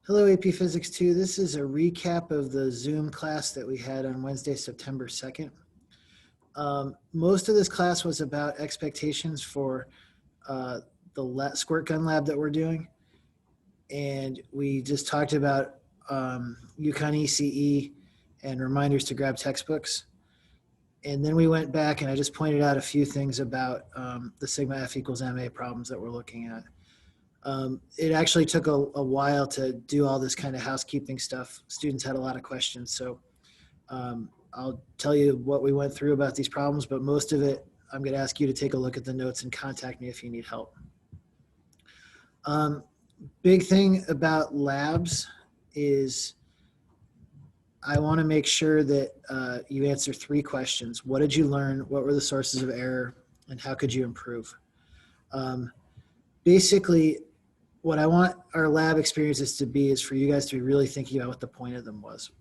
Hello, AP Physics 2. This is a recap of the Zoom class that we had on Wednesday, September 2nd. Most of this class was about expectations for the squirt gun lab that we're doing. And we just talked about UConn ECE and reminders to grab textbooks. And then we went back and I just pointed out a few things about the sigma F equals MA problems that we're looking at. It actually took a while to do all this kind of housekeeping stuff. Students had a lot of questions. So I'll tell you what we went through about these problems, but most of it, I'm going to ask you to take a look at the notes and contact me if you need help. Big thing about labs is I want to make sure that you answer 3 questions. What did you learn? What were the sources of error? And how could you improve? Basically, what I want our lab experiences to be is for you guys to be really thinking about what the point of them was.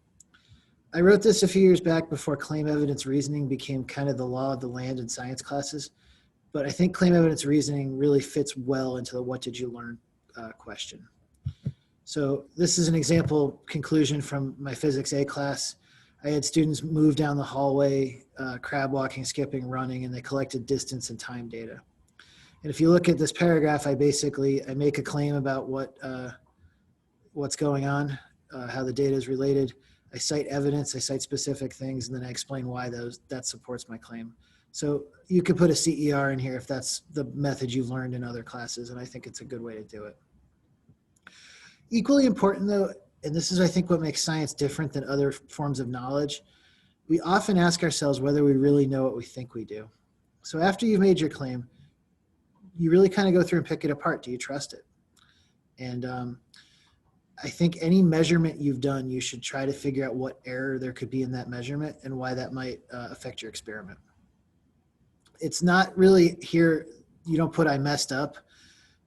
I wrote this a few years back before claim evidence reasoning became kind of the law of the land in science classes, but I think claim evidence reasoning really fits well into the what did you learn question. So this is an example conclusion from my physics A class. I had students move down the hallway, crab walking, skipping, running, and they collected distance and time data. And if you look at this paragraph, I make a claim about what's going on, how the data is related. I cite evidence, I cite specific things, and then I explain why that supports my claim. So you could put a CER in here if that's the method you've learned in other classes, and I think it's a good way to do it. Equally important though, and this is I think what makes science different than other forms of knowledge, we often ask ourselves whether we really know what we think we do. So after you've made your claim, you really kind of go through and pick it apart. Do you trust it? And I think any measurement you've done, you should try to figure out what error there could be in that measurement and why that might affect your experiment. It's not really here, you don't put I messed up.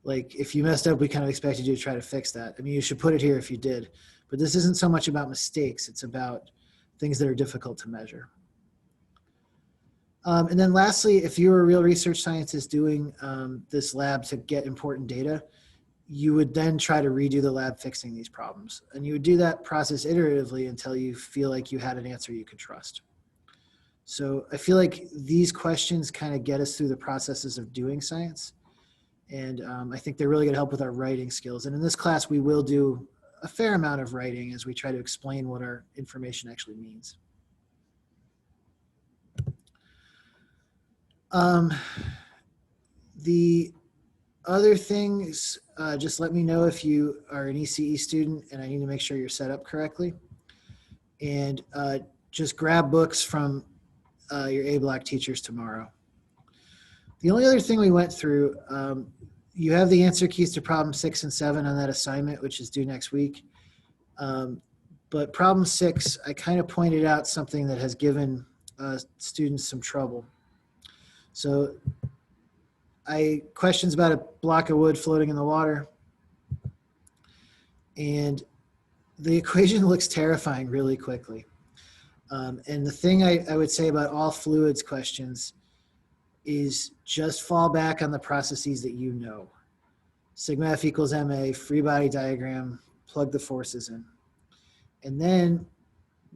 Like if you messed up, we kind of expected you to try to fix that. I mean, you should put it here if you did, but this isn't so much about mistakes. It's about things that are difficult to measure. And then lastly, if you were a real research scientist doing this lab to get important data, you would then try to redo the lab fixing these problems. And you would do that process iteratively until you feel like you had an answer you could trust. So I feel like these questions kind of get us through the processes of doing science. And I think they're really going to help with our writing skills. And in this class, we will do a fair amount of writing as we try to explain what our information actually means. The other things, just let me know if you are an ECE student and I need to make sure you're set up correctly. And just grab books from your A-Block teachers tomorrow. The only other thing we went through, you have the answer keys to problem 6 and 7 on that assignment, which is due next week. But problem 6, I kind of pointed out something that has given students some trouble. So questions about a block of wood floating in the water. And the equation looks terrifying really quickly. And the thing I would say about all fluids questions is just fall back on the processes that you know. Sigma F equals MA, free body diagram, plug the forces in. And then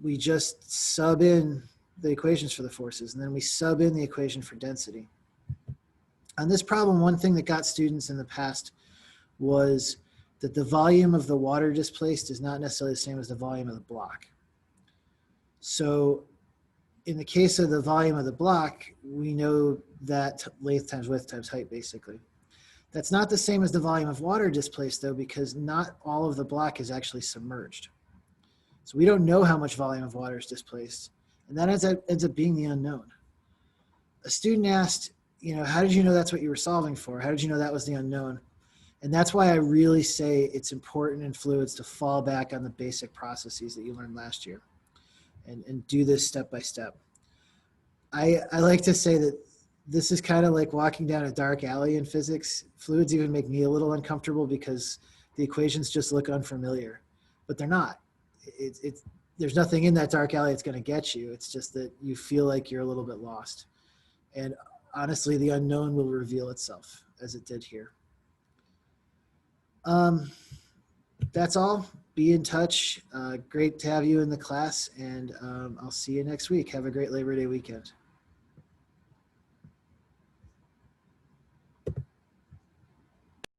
we just sub in the equations for the forces, and then we sub in the equation for density. On this problem, one thing that got students in the past was that the volume of the water displaced is not necessarily the same as the volume of the block. So in the case of the volume of the block, we know that length times width times height, basically. That's not the same as the volume of water displaced, though, because not all of the block is actually submerged. So we don't know how much volume of water is displaced, and that ends up being the unknown. A student asked, how did you know that's what you were solving for? How did you know that was the unknown? And that's why I really say it's important in fluids to fall back on the basic processes that you learned last year and do this step by step. I like to say that this is kind of like walking down a dark alley in physics. Fluids even make me a little uncomfortable because the equations just look unfamiliar, but they're not. There's nothing in that dark alley that's going to get you. It's just that you feel like you're a little bit lost. And honestly, the unknown will reveal itself as it did here. That's all. be in touch. Great to have you in the class, and I'll see you next week. Have a great Labor Day weekend.